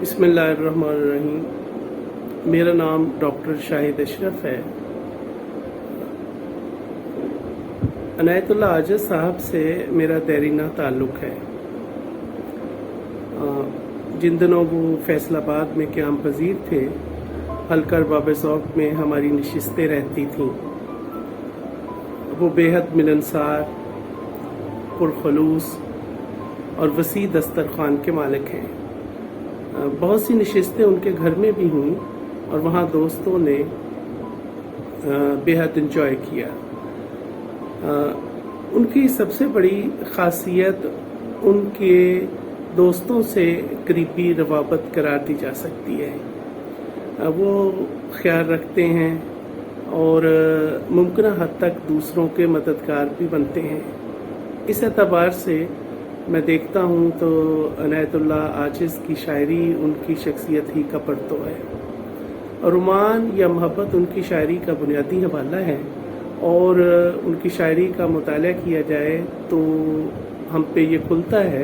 बिस्मिल्लाहिर्रहमानिर्रहीम। मेरा नाम डॉक्टर शाहिद अशरफ है। अनायतुल्लाह आजिज़ साहब से मेरा देरीना ताल्लुक़ है। जिन दिनों वो फैसलाबाद में क़याम पज़ीर थे, हल्का बाब ज़ौक़ में हमारी नशिस्तें रहती थीं। वो बेहद मिलनसार, पुरखलूस और वसी दस्तरख़्वान के मालिक हैं। बहुत सी नशिस्तें उनके घर में भी हुई और वहाँ दोस्तों ने बेहद इंजॉय किया। उनकी सबसे बड़ी ख़ासियत उनके दोस्तों से करीबी रवाबत करार दी जा सकती है। वो ख्याल रखते हैं और मुमकिन हद तक दूसरों के मददगार भी बनते हैं। इस एतबार से मैं देखता हूँ तो अनायतुल्लाह आजिज़ की शायरी उनकी शख्सियत ही का परतो है। रोमान या मोहब्बत उनकी शायरी का बुनियादी हवाला है और उनकी शायरी का मुताला किया जाए तो हम पे ये खुलता है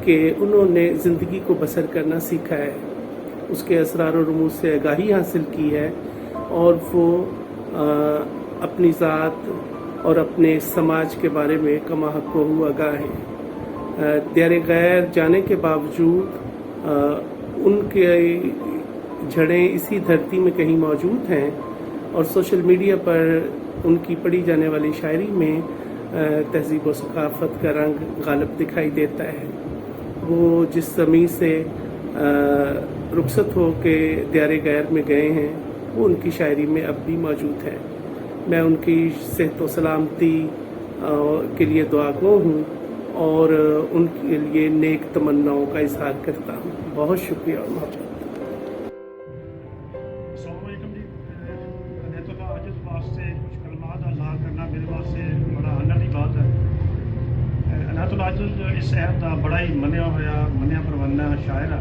कि उन्होंने ज़िंदगी को बसर करना सीखा है, उसके असरार और रमूज़ से आगाही हासिल की है और वो अपनी ज़ात और अपने समाज के बारे में कमा हक़्क़ो आगाह हैं। दयारे गैर जाने के बावजूद उनके जड़ें इसी धरती में कहीं मौजूद हैं और सोशल मीडिया पर उनकी पढ़ी जाने वाली शायरी में तहज़ीब व सक़ाफ़त का रंग गालिब दिखाई देता है। वो जिस ज़मीन से रुखसत हो के दयारे गैर में गए हैं वो उनकी शायरी में अब भी मौजूद है। मैं उनकी सेहत व सलामती के लिए दुआगो हूँ और उनके लिए नेक तमन्नाओं का इजहार करता हूँ। बहुत शुक्रिया और मोहब्बत। अनायतुल्लाह आजिज़ वास्ते कुछ कलमात अज़हार करना मेरे वास्ते बड़ा हनर की बात है। अनायतुल्लाह आजिज़ इस शहर का बड़ा ही मनिया परवाना शायर है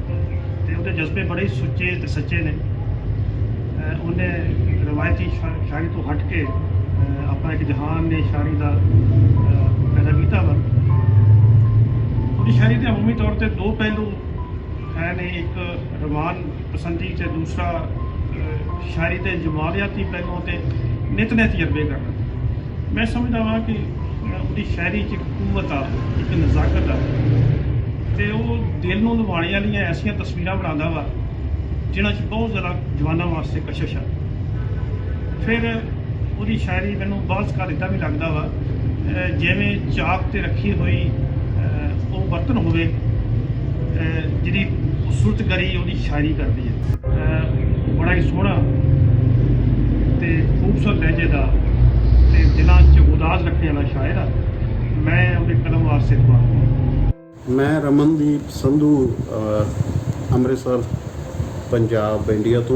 तो उसके जज्बे बड़े ही सुच्चे तो सच्चे ने। उन्हें रवायती शायरी तो हट के अपना एक जहान ने शायरी का पैदा किया वा। उनकी शायरी के अमूमी तौर पर दो पहलू है ने, एक रवान पसंदी से दूसरा शायरी के जमालियाती पहलुओं से नित नए तजर्बे करना। मैं समझदा वा कि उनकी शायरी एक कुवत आ, एक नज़ाकत आ तो वो दिल नूं लुभाने वाली ऐसिया तस्वीरां बनाता वा जिन्हां च बहुत ज़्यादा जवानों वास्ते कशिश है। फिर उसकी शायरी मैनू बाज़ का इदा भी लगता वा जिमें चाक ते रखी हुई वो बर्तन होवे जिहदी खूबसूरतगरी उसकी शायरी करती है। बड़ा ही सोहना ते खूबसूरत लहजे का ते दिलों च उदास रखने वाला शायर आ। मैं उसके कलम वास्ते दुआ। मैं रमनदीप संधू ਅੰਮ੍ਰਿਤਸਰ पंजाब इंडिया तो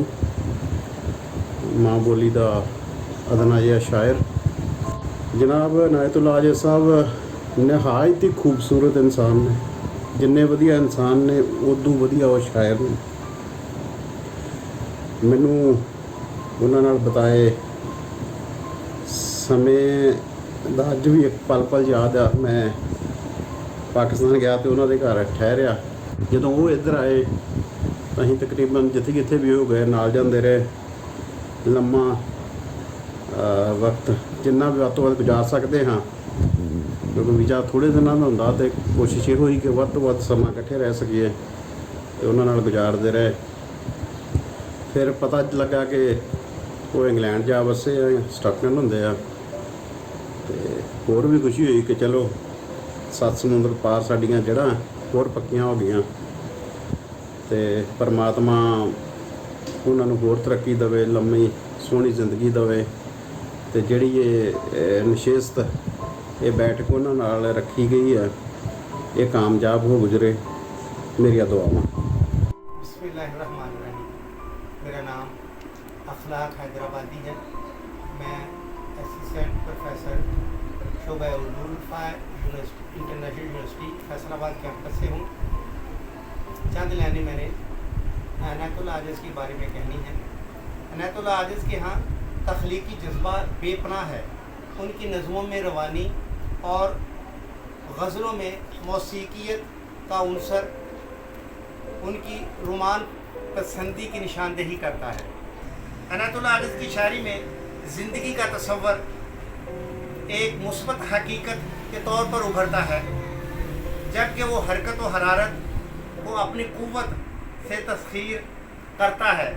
माँ बोली का अदना जिहा शायर। जनाब अनायतुल्लाह आजिज़ साहब नहायत ही खूबसूरत इंसान ने। जिन्ने वधिया इंसान ने उदू वधिया वो शायर ने। मैनू उन्हां नाल बताए समय दा अज भी एक पल पल याद आ। मैं पाकिस्तान गया तो उन्होंने घर ठहरिया। जदों वो इधर आए तो असीं तकरीबन जिथे जिथे भी हो गए नाल जाते रहे। लम्मा वक्त जिन्ना भी वध तो वध गुजार सकते हाँ, क्योंकि वीज़ा थोड़े दिनों का होंदा तो कोशिश ये हुई कि वध तो वध समा इकट्ठे रह सकीए तो उन्होंने नाल गुजारते रहे। फिर पता लगा कि वो इंग्लैंड जा बसे स्टॉकलैंड होंदे आ ते होर भी खुशी हुई कि चलो 7 समुंदर पार साडियां जड़ां होर पक्कियां हो गईयां ते परमात्मा उन्होंने होर तरक्की देवे, लम्मी सोहनी जिंदगी देवे ते जिहड़ी ये नशिस्त ये बैठक उन्होंने नाल रखी गई है ये कामयाब हो गुजरे। मेरिया दुआवां। बिस्मिल्लाहिर्रहमानिर्रहीम। मेरा नाम अखलाक हैदराबादी है। मैं असिस्टेंट प्रोफेसर शोबा Urdu international university Faisalabad campus से हूँ। चंद लाइनें मैंने अनायतुल्लाह आजिज़ के बारे में कहनी है। अनायतुल्लाह आजिज़ के यहाँ तख्लीकी जज्बा बेपनाह है। उनकी नज़मों में रवानी और गज़लों में मौसीकियत का उनसर उनकी रोमान पसंदी की निशानदेही करता है। अनातुल्लाह आजिज़ की शायरी में ज़िंदगी का तस्वर एक मुस्बत हकीकत के तौर पर उभरता है, जबकि वो हरकत व हरारत को अपनी क़ुव्वत से तस्खीर करता है।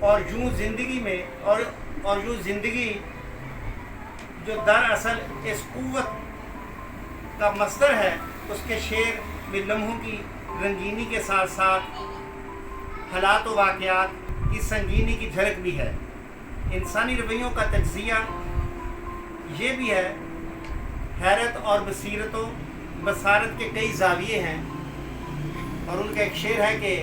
और यूँ ज़िंदगी में और यूँ ज़िंदगी जो दरअसल इस क़ुव्वत का मस्दर है, उसके शेर में लम्हों की रंगीनी के साथ साथ हालात व वाक़यात की संगीनी की झलक भी है। इंसानी रवैयों का तज्ज़िया ये भी है। हैरत और बसारत के कई ज़ाविये हैं, और उनका एक शेर है कि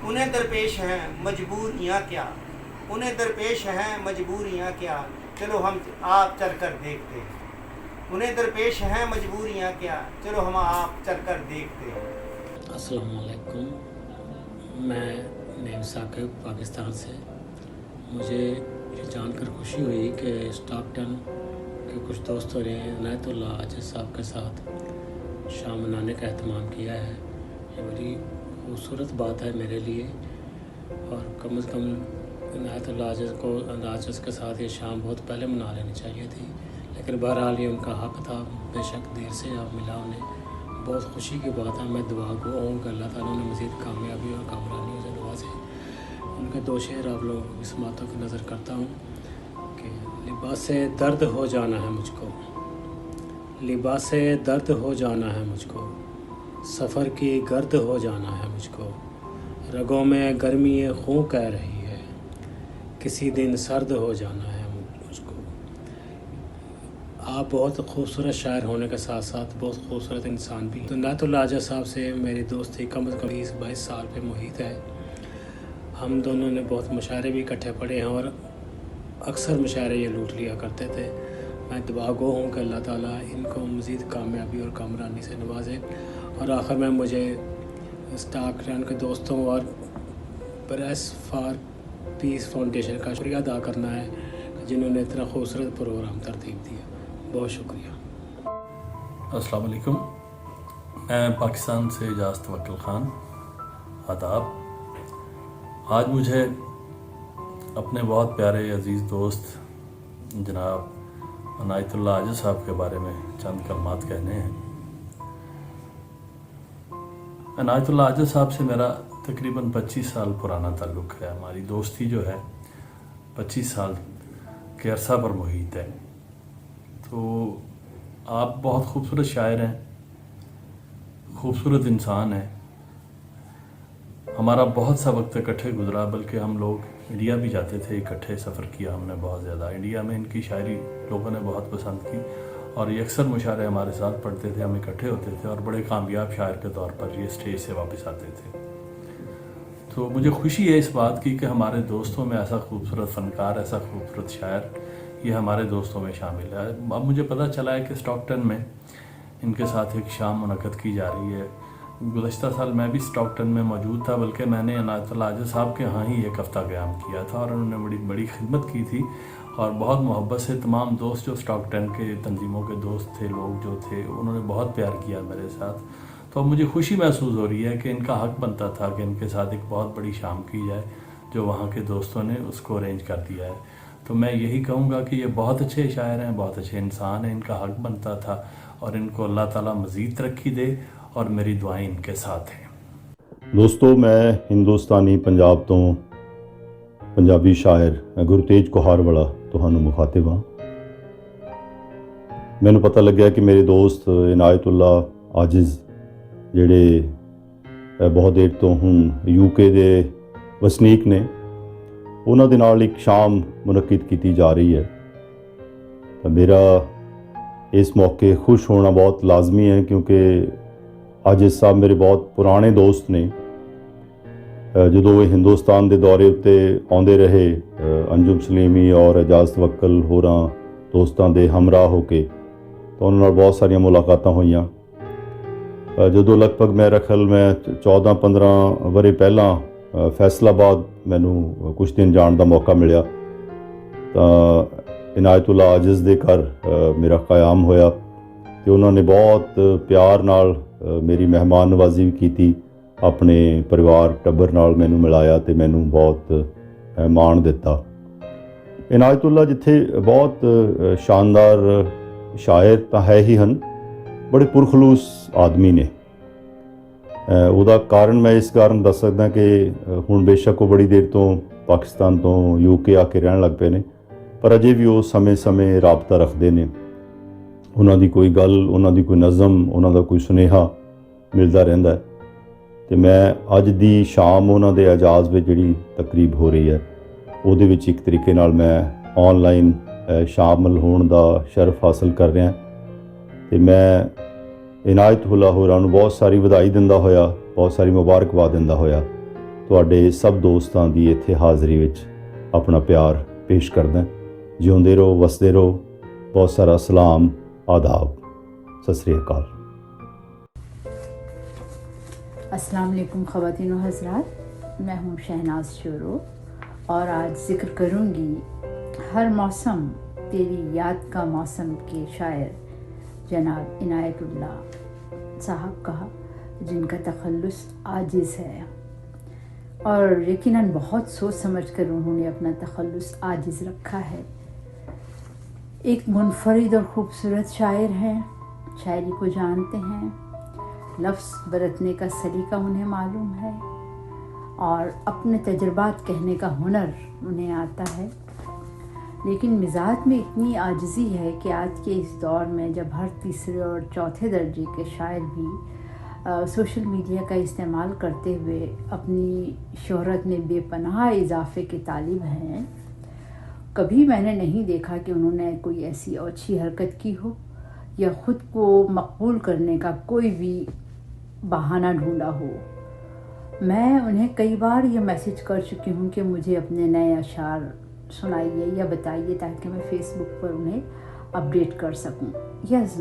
उन्हें दरपेश हैं मजबूरियाँ क्या, उन्हें दरपेश हैं मजबूरियाँ क्या, चलो हम आप चल कर देखते हैं। उन्हें दरपेश हैं मजबूरियाँ क्या, चलो हम आप चल कर देखते हैं। अस्सलाम वालेकुम, मैं नेम साकिब पाकिस्तान से। मुझे ये जानकर खुशी हुई कि स्टॉकटन के कुछ दोस्तों ने अनायतुल्लाह आजिज़ साहब के साथ शाम मनाने का एहतमाम किया है। ये बड़ी खूबसूरत बात है मेरे लिए, और कम से कम अनायतुल्लाह आजिज़ के साथ ये शाम बहुत पहले मना लेनी चाहिए थी, लेकिन बहरहाल ये उनका हक़ था। बेशक देर से आप मिला उन्हें, बहुत खुशी की बात है। मैं दुआ को कि अल्लाह ताला उन्हें मज़ीद कामयाबी और कामरानियों से नवाज़े। उनके दो शेर आप लोगों की समातों की नज़र करता हूँ कि लिबासे दर्द हो जाना है मुझको, लिबासे दर्द हो जाना है मुझको, सफ़र की गर्द हो जाना है मुझको, रगों में गर्मी खून कह रही है, किसी दिन सर्द हो जाना है मुझको। आप बहुत खूबसूरत शायर होने के साथ साथ बहुत खूबसूरत इंसान भी। तो अनायतुल्लाह आजिज़ साहब से मेरी दोस्ती कम से कम 20-22 साल पे मुहित है। हम दोनों ने बहुत मुशायरे भी इकट्ठे पढ़े हैं, और अक्सर मुशायरे ये लूट लिया करते थे। मैं दुआगो हूँ कि अल्लाह ताला इनको मज़ीद कामयाबी और कामरानी से नवाजे। और आखिर में मुझे स्टॉकटन के दोस्तों और प्रेस फॉर पीस फाउंडेशन का शुक्रिया अदा करना है, जिन्होंने इतना खूबसूरत प्रोग्राम तरतीब दिया। बहुत शुक्रिया। अस्सलाम वालेकुम, मैं पाकिस्तान से एजाज़ तवक्कुल ख़ान, आदाब। आज मुझे अपने बहुत प्यारे अज़ीज़ दोस्त जनाब अनायतुल्लाह आजिज़ साहब के बारे में चंद कलमात कहने हैं। अनायतुल्लाह आजिज़ साहब से मेरा तकरीबन 25 साल पुराना ताल्लुक़ है। हमारी दोस्ती जो है 25 साल के अरसा पर मुहित है। तो आप बहुत खूबसूरत शायर हैं, खूबसूरत इंसान हैं। हमारा बहुत सा वक्त इकट्ठे गुजरा, बल्कि हम लोग इंडिया भी जाते थे, इकट्ठे सफ़र किया हमने बहुत ज़्यादा। इंडिया में इनकी शायरी लोगों ने बहुत पसंद की, और ये अक्सर मुशायरे हमारे साथ पढ़ते थे, हम इकट्ठे होते थे, और बड़े कामयाब शायर के तौर पर ये स्टेज से वापस आते थे। तो मुझे खुशी है इस बात की कि हमारे दोस्तों में ऐसा खूबसूरत फ़नकार, ऐसा खूबसूरत शायर, ये हमारे दोस्तों में शामिल है। अब मुझे पता चला है कि स्टॉकटन में इनके साथ एक शाम मुनक़्क़द की जा रही है। गुज़श्ता साल मैं भी स्टॉकटन में मौजूद था, बल्कि मैंने अनायतुल्लाह आजिज़ साहब के यहाँ ही एक हफ़्ता क़याम किया था, और उन्होंने बड़ी खिदमत की थी, और बहुत मोहब्बत से तमाम दोस्त जो स्टॉकटन के तंजीमों के दोस्त थे, लोग जो थे, उन्होंने बहुत प्यार किया मेरे साथ। तो अब मुझे खुशी महसूस हो रही है कि इनका हक़ बनता था कि इनके साथ एक बहुत बड़ी शाम की जाए, जो वहाँ के दोस्तों ने उसको अरेंज कर दिया है। तो मैं यही कहूँगा कि ये बहुत अच्छे शायर हैं, बहुत अच्छे इंसान हैं, इनका हक़ बनता था, और इनको अल्लाह ताला मज़ीद तरक्की दे, और मेरी दुआएं इनके साथ हैं। दोस्तों, मैं हिंदुस्तानी पंजाब तो पंजाबी शायर गुरतेज कोहार वाला ਤੁਹਾਨੂੰ ਮੁਖਾਤਿਬ ਹਾਂ। ਮੈਨੂੰ ਪਤਾ ਲੱਗਿਆ ਕਿ ਮੇਰੇ ਦੋਸਤ ਇਨਾਇਤੁੱਲਾ ਆजिज़ ਜਿਹੜੇ ਬਹੁਤ ਦੇਰ ਤੋਂ ਹੁਣ ਯੂਕੇ ਦੇ ਵਸਨੀਕ ਨੇ, ਉਹਨਾਂ ਦੇ ਨਾਲ ਇੱਕ ਸ਼ਾਮ ਮੁਨੱਕਿਦ ਕੀਤੀ ਜਾ ਰਹੀ ਹੈ। ਤਾਂ ਮੇਰਾ ਇਸ ਮੌਕੇ ਖੁਸ਼ ਹੋਣਾ ਬਹੁਤ ਲਾਜ਼ਮੀ ਹੈ, ਕਿਉਂਕਿ ਆजिज़ ਸਾਹਿਬ ਮੇਰੇ ਬਹੁਤ ਪੁਰਾਣੇ ਦੋਸਤ ਨੇ। ਜਦੋਂ ਇਹ ਹਿੰਦੁਸਤਾਨ ਦੇ ਦੌਰੇ ਉੱਤੇ ਆਉਂਦੇ ਰਹੇ, ਅੰਜੁਮ ਸਲੀਮੀ ਔਰ ਇਜਾਜ਼ ਤਵੱਕਲ ਹੋਰਾਂ ਦੋਸਤਾਂ ਦੇ ਹਮਰਾਹ ਹੋ ਕੇ, ਤਾਂ ਉਹਨਾਂ ਨਾਲ ਬਹੁਤ ਸਾਰੀਆਂ ਮੁਲਾਕਾਤਾਂ ਹੋਈਆਂ। ਜਦੋਂ ਲਗਭਗ ਮੇਰਾ ਖਿਆਲ ਮੈਂ 14-15 ਵਰ੍ਹੇ ਪਹਿਲਾਂ ਫੈਸਲਾਬਾਦ ਮੈਨੂੰ ਕੁਝ ਦਿਨ ਜਾਣ ਦਾ ਮੌਕਾ ਮਿਲਿਆ, ਤਾਂ ਇਨਾਇਤੁੱਲਾ ਆजिज़ ਦੇ ਘਰ ਮੇਰਾ क़याम ਹੋਇਆ, ਅਤੇ ਉਹਨਾਂ ਨੇ ਬਹੁਤ ਪਿਆਰ ਨਾਲ ਮੇਰੀ ਮਹਿਮਾਨ ਨਵਾਜ਼ੀ ਵੀ ਕੀਤੀ, ਆਪਣੇ ਪਰਿਵਾਰ ਟੱਬਰ ਨਾਲ ਮੈਨੂੰ ਮਿਲਾਇਆ ਤੇ ਮੈਨੂੰ ਬਹੁਤ ਮਾਣ ਦਿੱਤਾ। ਇਨਾਇਤੁੱਲਾ ਜਿੱਥੇ ਬਹੁਤ ਸ਼ਾਨਦਾਰ ਸ਼ਾਇਰ ਤਾਂ ਹੈ ਹੀ ਹਨ, ਬੜੇ ਪੁਰਖਲੂਸ ਆਦਮੀ ਨੇ। ਉਹਦਾ ਕਾਰਨ ਮੈਂ ਇਸ ਕਾਰਨ ਦੱਸ ਸਕਦਾ ਕਿ ਹੁਣ ਬੇਸ਼ੱਕ ਉਹ ਬੜੀ ਦੇਰ ਤੋਂ ਪਾਕਿਸਤਾਨ ਤੋਂ UK ਆ ਕੇ ਰਹਿਣ ਲੱਗ ਪਏ ਨੇ, ਪਰ ਅਜੇ ਵੀ ਉਹ ਸਮੇਂ-ਸਮੇਂ ਰਾਬਤਾ ਰੱਖਦੇ ਨੇ। ਉਹਨਾਂ ਦੀ ਕੋਈ ਗੱਲ, ਉਹਨਾਂ ਦੀ ਕੋਈ ਨਜ਼ਮ, ਉਹਨਾਂ ਦਾ ਕੋਈ ਸੁਨੇਹਾ ਮਿਲਦਾ ਰਹਿੰਦਾ ਹੈ। ਤੇ ਮੈਂ ਅੱਜ ਦੀ ਸ਼ਾਮ ਉਹਨਾਂ ਦੇ ਇਜਾਜ਼ ਵਿੱਚ ਜਿਹੜੀ ਤਕਰੀਬ ਹੋ ਰਹੀ ਹੈ, ਉਹਦੇ ਵਿੱਚ ਇੱਕ ਤਰੀਕੇ ਨਾਲ ਮੈਂ ਆਨਲਾਈਨ ਸ਼ਾਮਲ ਹੋਣ ਦਾ ਸ਼ਰਫ ਹਾਸਲ ਕਰ ਰਿਹਾ। ਤੇ ਮੈਂ ਇਨਾਇਤੁੱਲਾ ਹੋਰਾਂ ਨੂੰ ਬਹੁਤ ਸਾਰੀ ਵਧਾਈ ਦਿੰਦਾ ਹੋਇਆ, ਬਹੁਤ ਸਾਰੀ ਮੁਬਾਰਕਬਾਦ ਦਿੰਦਾ ਹੋਇਆ ਤੁਹਾਡੇ ਸਭ ਦੋਸਤਾਂ ਦੀ ਇੱਥੇ ਹਾਜ਼ਰੀ ਵਿੱਚ ਆਪਣਾ ਪਿਆਰ ਪੇਸ਼ ਕਰਦਾ। ਜਿਉਂਦੇ ਰਹੋ, ਵਸਦੇ ਰਹੋ। ਬਹੁਤ ਸਾਰਾ ਸਲਾਮ, आदाब, सत श्री अकाल। अस्सलाम वालेकुम ख़वातीन व हज़रात, मैं हूँ शहनाज शोरो और आज ज़िक्र करूँगी हर मौसम तेरी याद का मौसम के शायर जनाब इनायतुल्ला साहब का, जिनका तखल्लुस आजिज़ है और यकीनन बहुत सोच समझ कर उन्होंने अपना तखल्लुस आजिज़ रखा है। एक मुनफरिद और ख़ूबसूरत शायर हैं, शायरी को जानते हैं, लफ्ज़ बरतने का सलीका उन्हें मालूम है और अपने तजुर्बात कहने का हुनर उन्हें आता है। लेकिन मिजाज में इतनी आजिज़ी है कि आज के इस दौर में जब हर तीसरे और चौथे दर्जे के शायर भी सोशल मीडिया का इस्तेमाल करते हुए अपनी शोहरत में बेपनाह इजाफे के तालिब हैं, कभी मैंने नहीं देखा कि उन्होंने कोई ऐसी अच्छी हरकत की हो या ख़ुद को मकबूल करने का कोई भी बहाना ढूंढा हो। मैं उन्हें कई बार ये मैसेज कर चुकी हूँ कि मुझे अपने नए अशार सुनाइए या बताइए ताकि मैं फ़ेसबुक पर उन्हें अपडेट कर सकूँ। Yes,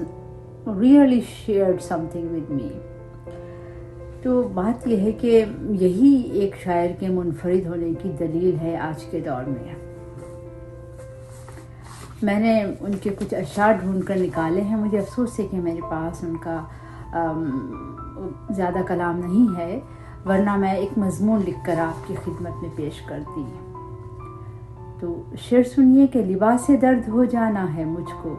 really shared something with me. तो बात यह है कि यही एक शायर के मुनफरिद होने की दलील है आज के दौर में। मैंने उनके कुछ अशार ढूंढ कर निकाले हैं। मुझे अफसोस है कि मेरे पास उनका ज़्यादा कलाम नहीं है, वरना मैं एक मज़मून लिख कर आपकी खिदमत में पेश करती। तो शेर सुनिए कि लिबास दर्द हो जाना है मुझको,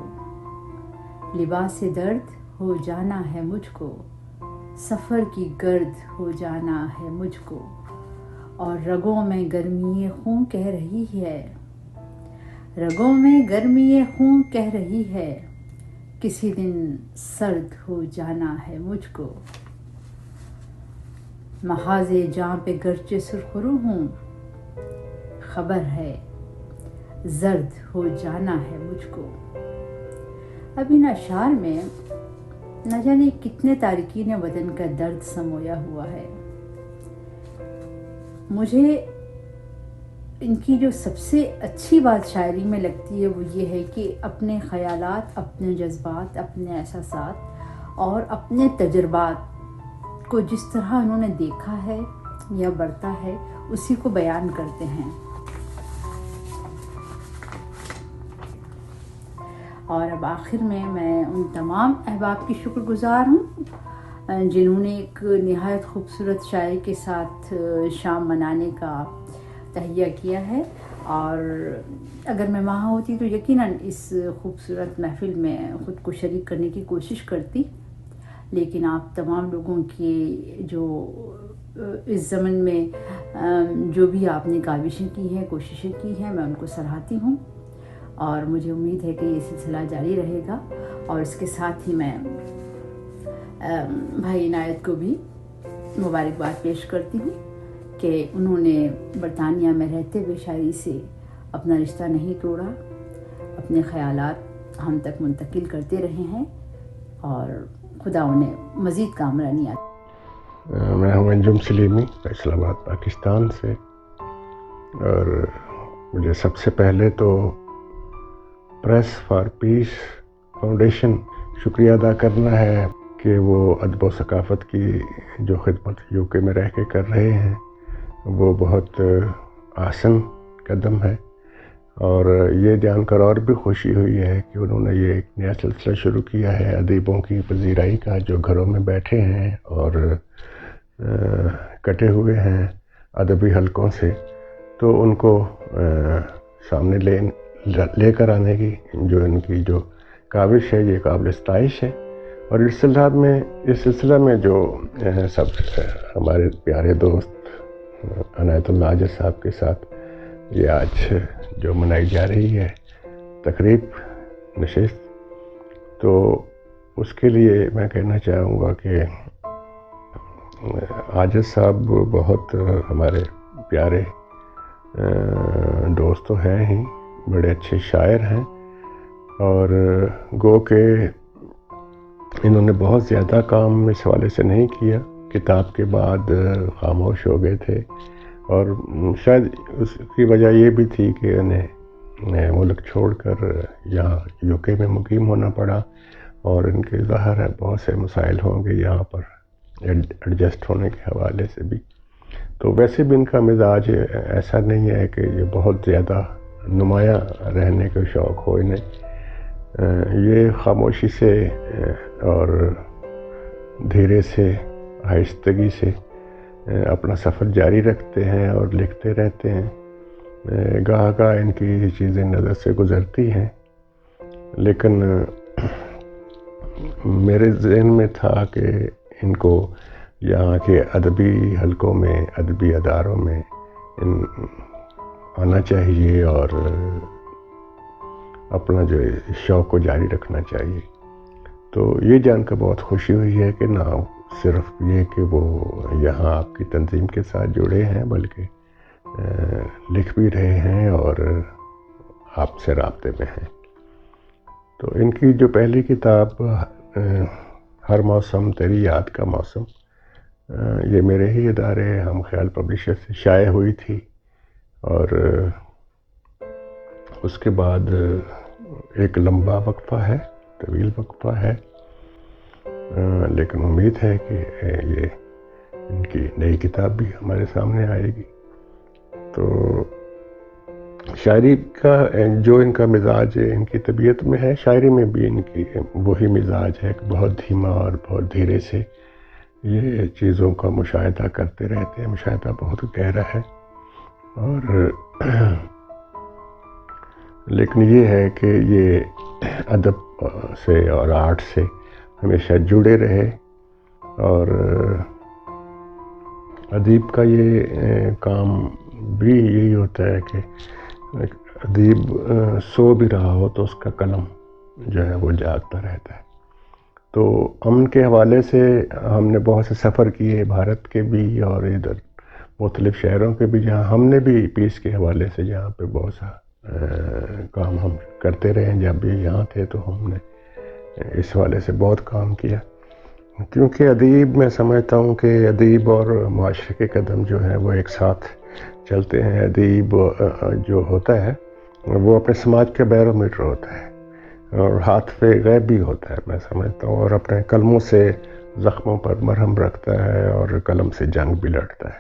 लिबास दर्द हो जाना है मुझको, सफ़र की गर्द हो जाना है मुझको, और रगों में गर्मी खून कह रही है, रगों में गर्मी खून कह रही है, किसी दिन सर्द हो जाना है मुझको। महाज़े जां पे गर्चे सुरखरू हूँ, खबर है जर्द हो जाना है मुझको। अब इन अशार में न जाने कितने तारकीन वतन का दर्द समोया हुआ है। मुझे इनकी जो सबसे अच्छी बात शायरी में लगती है वो ये है कि अपने ख़यालात, अपने जज्बात, अपने एहसासात और अपने तजुर्बात को जिस तरह उन्होंने देखा है या बरता है उसी को बयान करते हैं। और अब आखिर में मैं उन तमाम अहबाब की शुक्रगुज़ार हूँ जिन्होंने एक निहायत खूबसूरत शायरी के साथ शाम मनाने का तहैया किया है। और अगर मैं वहाँ होती तो यकीनन इस खूबसूरत महफिल में ख़ुद को शरीक करने की कोशिश करती, लेकिन आप तमाम लोगों की जो इस ज़मन में जो भी आपने काविशें की हैं, कोशिशें की हैं, मैं उनको सराहती हूँ और मुझे उम्मीद है कि ये सिलसिला जारी रहेगा। और इसके साथ ही मैं भाई इनायत को भी मुबारकबाद पेश करती हूँ कि उन्होंने बरतानिया में रहते हुए शायरी से अपना रिश्ता नहीं तोड़ा, अपने ख़यालात हम तक मुंतकिल करते रहे हैं और खुदा उन्हें मज़ीद कामरानियाँ। मैं हूँ अंजुम सलीमी, इस्लामाबाद पाकिस्तान से। और मुझे सबसे पहले तो प्रेस फॉर पीस फाउंडेशन शुक्रिया अदा करना है कि वो अदब व सकाफ़त की जो खिदमत यूके में रह के कर रहे हैं वो बहुत आसान कदम है اور یہ جان کر اور بھی خوشی ہوئی ہے کہ انہوں نے یہ ایک نیا سلسلہ شروع کیا ہے ادیبوں کی پذیرائی کا، جو گھروں میں بیٹھے ہیں اور کٹے ہوئے ہیں ادبی حلقوں سے، تو ان کو سامنے لے کر آنے کی جو ان کی جو کاوش ہے یہ قابل ستائش ہے۔ اور اس سلسلہ میں جو سب ہمارے پیارے دوست عنایت اللہ عاجز صاحب کے ساتھ یہ آج جو منائی جا رہی ہے تقریب نشست، تو اس کے لیے میں کہنا چاہوں گا کہ عاجز صاحب بہت ہمارے پیارے دوست تو ہیں ہی، بڑے اچھے شاعر ہیں، اور گو کہ انہوں نے بہت زیادہ کام اس حوالے سے نہیں کیا، کتاب کے بعد خاموش ہو گئے تھے، اور شاید اس کی وجہ یہ بھی تھی کہ انہیں ملک چھوڑ کر یہاں یو کے میں مقیم ہونا پڑا، اور ان کے ظاہر ہے بہت سے مسائل ہوں گے یہاں پر ایڈجسٹ ہونے کے حوالے سے بھی۔ تو ویسے بھی ان کا مزاج ایسا نہیں ہے کہ یہ بہت زیادہ نمایاں رہنے کا شوق ہو انہیں، یہ خاموشی سے اور دھیرے سے آہستگی سے اپنا سفر جاری رکھتے ہیں اور لکھتے رہتے ہیں۔ گاہ گاہ ان کی یہ چیزیں نظر سے گزرتی ہیں، لیکن میرے ذہن میں تھا کہ ان کو یہاں کے ادبی حلقوں میں، ادبی اداروں میں آنا چاہیے اور اپنا جو شوق کو جاری رکھنا چاہیے۔ تو یہ جان کر بہت خوشی ہوئی ہے کہ نہ صرف یہ کہ وہ یہاں آپ کی تنظیم کے ساتھ جڑے ہیں، بلکہ لکھ بھی رہے ہیں اور آپ سے رابطے میں ہیں۔ تو ان کی جو پہلی کتاب ہر موسم تیری یاد کا موسم، یہ میرے ہی ادارے ہم خیال پبلشر سے شائع ہوئی تھی، اور اس کے بعد ایک لمبا وقفہ ہے، طویل وقفہ ہے، لیکن امید ہے کہ یہ ان کی نئی کتاب بھی ہمارے سامنے آئے گی۔ تو شاعری کا جو ان کا مزاج ان کی طبیعت میں ہے، شاعری میں بھی ان کی وہی مزاج ہے کہ بہت دھیما اور بہت دھیرے سے یہ چیزوں کا مشاہدہ کرتے رہتے ہیں، مشاہدہ بہت گہرا ہے، اور لیکن یہ ہے کہ یہ ادب سے اور آرٹ سے ہمیشہ جڑے رہے، اور ادیب کا یہ کام بھی یہی ہوتا ہے کہ ادیب سو بھی رہا ہو تو اس کا قلم جو ہے وہ جاگتا رہتا ہے۔ تو امن کے حوالے سے ہم نے بہت سے سفر کیے، بھارت کے بھی اور ادھر مختلف شہروں کے بھی، جہاں ہم نے بھی پیس کے حوالے سے جہاں پہ بہت سا کام ہم کرتے رہے ہیں۔ جب بھی یہاں تھے تو ہم نے اس حوالے سے بہت کام کیا، کیونکہ ادیب میں سمجھتا ہوں کہ ادیب اور معاشرے کے قدم جو ہیں وہ ایک ساتھ چلتے ہیں۔ ادیب جو ہوتا ہے وہ اپنے سماج کا بیرومیٹر ہوتا ہے اور ہاتھ پہ غیب بھی ہوتا ہے، میں سمجھتا ہوں، اور اپنے قلموں سے زخموں پر مرہم رکھتا ہے اور قلم سے جنگ بھی لڑتا ہے۔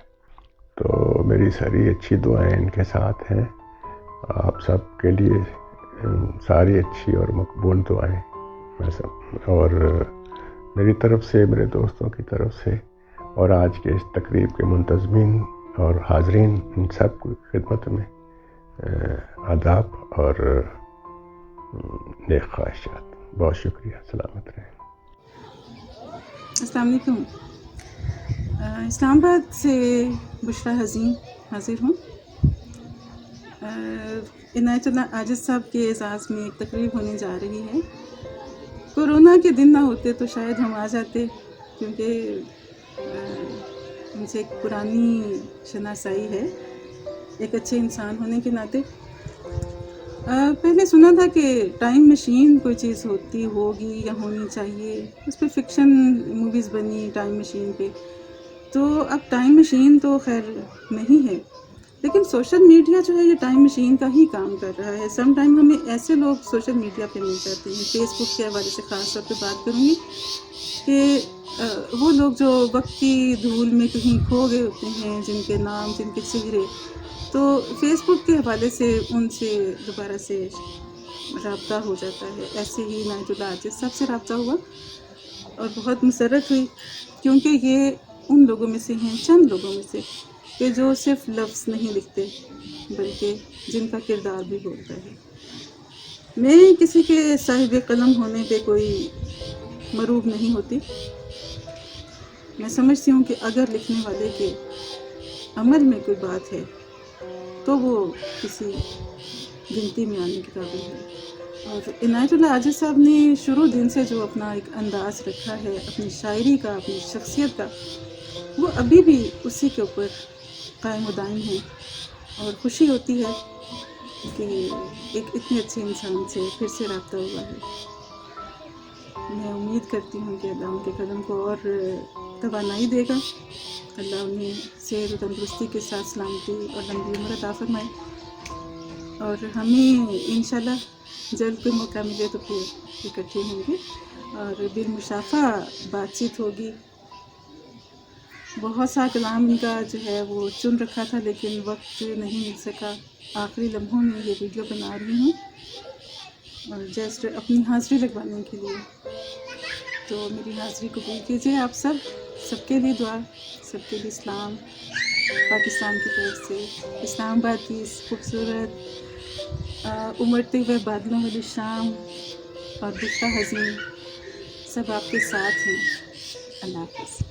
تو میری ساری اچھی دعائیں ان کے ساتھ ہیں، آپ سب کے لیے ساری اچھی اور مقبول دعائیں، اور میری طرف سے، میرے دوستوں کی طرف سے، اور آج کے اس تقریب کے منتظمین اور حاضرین، ان سب کی خدمت میں آداب اور نیک خواہشات۔ بہت شکریہ، سلامت رہیں۔ السلام علیکم۔ اسلام آباد سے بشریٰ حزین حاضر ہوں۔ عنایت اللہ عاجز صاحب کے اعزاز میں ایک تقریب ہونے جا رہی ہے۔ کورونا کے دن نہ ہوتے تو شاید ہم آ جاتے، کیونکہ ان سے ایک پرانی شناسائی ہے ایک اچھے انسان ہونے کے ناطے۔ پہلے سنا تھا کہ ٹائم مشین کوئی چیز ہوگی یا ہونی چاہیے، اس پہ فکشن موویز بنی ٹائم مشین پہ، تو اب ٹائم مشین تو خیر نہیں ہے، لیکن سوشل میڈیا جو ہے یہ ٹائم مشین کا ہی کام کر رہا ہے۔ سم ٹائم ہمیں ایسے لوگ سوشل میڈیا پہ مل جاتے ہیں، فیس بک کے حوالے سے خاص طور پہ بات کروں گی، کہ وہ لوگ جو وقت کی دھول میں کہیں کھو گئے ہوتے ہیں، جن کے نام، جن کے چہرے تو فیس بک کے حوالے سے ان سے دوبارہ سے رابطہ ہو جاتا ہے. ایسے ہی عنایت اللہ عاجز صاحب سے رابطہ ہوا اور بہت مسرت ہوئی، کیونکہ یہ ان لوگوں میں سے ہیں، چند لوگوں میں سے، کہ جو صرف لفظ نہیں لکھتے بلکہ جن کا کردار بھی بولتا ہے. میں کسی کے صاحب قلم ہونے پہ کوئی مروب نہیں ہوتی. میں سمجھتی ہوں کہ اگر لکھنے والے کے عمل میں کوئی بات ہے تو وہ کسی گنتی میں آنے کے قابل ہے. اور عنایت اللہ عاجز صاحب نے شروع دن سے جو اپنا ایک انداز رکھا ہے اپنی شاعری کا، اپنی شخصیت کا، وہ ابھی بھی اسی کے اوپر قائم و دائم ہے. اور خوشی ہوتی ہے کہ ایک اتنے اچھے انسان سے پھر سے رابطہ ہوا ہے. میں امید کرتی ہوں کہ اللہ ان کے قلم کو اور توانائی دے گا. اللہ انہیں صحت و تندرستی کے ساتھ سلامتی اور لمبی عمر عطا فرمائے. اور ہمیں انشاءاللہ جلد کوئی موقع ملے تو پھر اکٹھے ہوں گے اور بالمشافہ بات چیت ہوگی. بہت سا کلام ان کا جو ہے وہ چن رکھا تھا لیکن وقت نہیں مل سکا. آخری لمحوں میں یہ ویڈیو بنا رہی ہوں اور جسٹ اپنی حاضری لگوانے کے لیے. تو میری حاضری قبول کیجیے. آپ سب کے لیے دعا، سب کے لیے اسلام پاکستان کی طرف سے. اسلام آباد کی اس خوبصورت امڑتے ہوئے بادلوں والی شام اور بشرا حزین سب آپ کے ساتھ ہیں. اللہ حافظ.